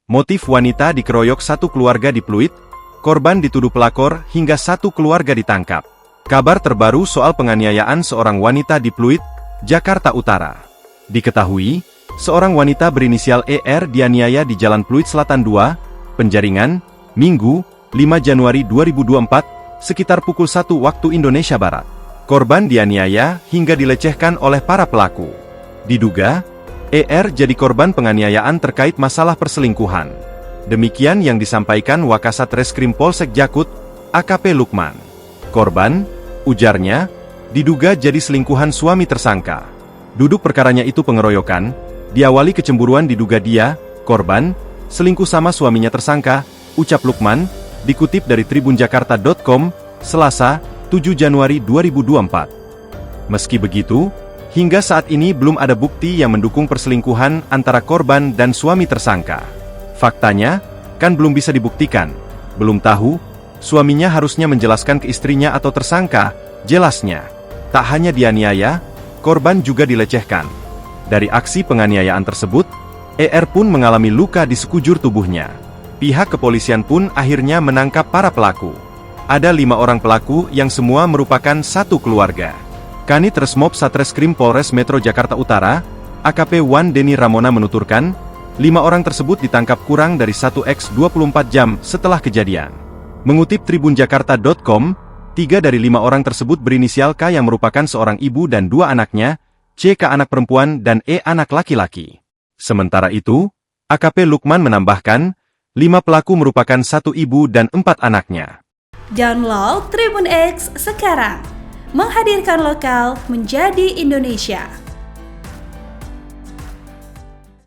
Motif wanita dikeroyok satu keluarga di Pluit, korban dituduh pelakor hingga satu keluarga ditangkap. Kabar terbaru soal penganiayaan seorang wanita di Pluit, Jakarta Utara. Diketahui, seorang wanita berinisial ER dianiaya di Jalan Pluit Selatan 2, Penjaringan, Minggu, 5 Januari 2024, sekitar pukul 1 waktu Indonesia Barat. Korban dianiaya hingga dilecehkan oleh para pelaku. Diduga, ER jadi korban penganiayaan terkait masalah perselingkuhan. Demikian yang disampaikan Wakasat Reskrim Polsek Jakut, AKP Lukman. Korban, ujarnya, diduga jadi selingkuhan suami tersangka. Duduk perkaranya itu pengeroyokan, diawali kecemburuan diduga dia, korban, selingkuh sama suaminya tersangka, ucap Lukman, dikutip dari tribunjakarta.com, Selasa, 7 Januari 2024. Meski begitu, hingga saat ini belum ada bukti yang mendukung perselingkuhan antara korban dan suami tersangka. Faktanya, kan belum bisa dibuktikan. Belum tahu, suaminya harusnya menjelaskan ke istrinya atau tersangka, jelasnya. Tak hanya dianiaya, korban juga dilecehkan. Dari aksi penganiayaan tersebut, ER pun mengalami luka di sekujur tubuhnya. Pihak kepolisian pun akhirnya menangkap para pelaku. Ada 5 orang pelaku yang semua merupakan satu keluarga. Kanit Resmob Satreskrim Polres Metro Jakarta Utara, AKP Wan Deni Ramona menuturkan, 5 orang tersebut ditangkap kurang dari 1x 24 jam setelah kejadian. Mengutip tribunjakarta.com, 3 dari 5 orang tersebut berinisial K yang merupakan seorang ibu dan 2 anaknya, CK anak perempuan dan E anak laki-laki. Sementara itu, AKP Lukman menambahkan, 5 pelaku merupakan 1 ibu dan 4 anaknya. Download Tribun X sekarang. Menghadirkan lokal menjadi Indonesia.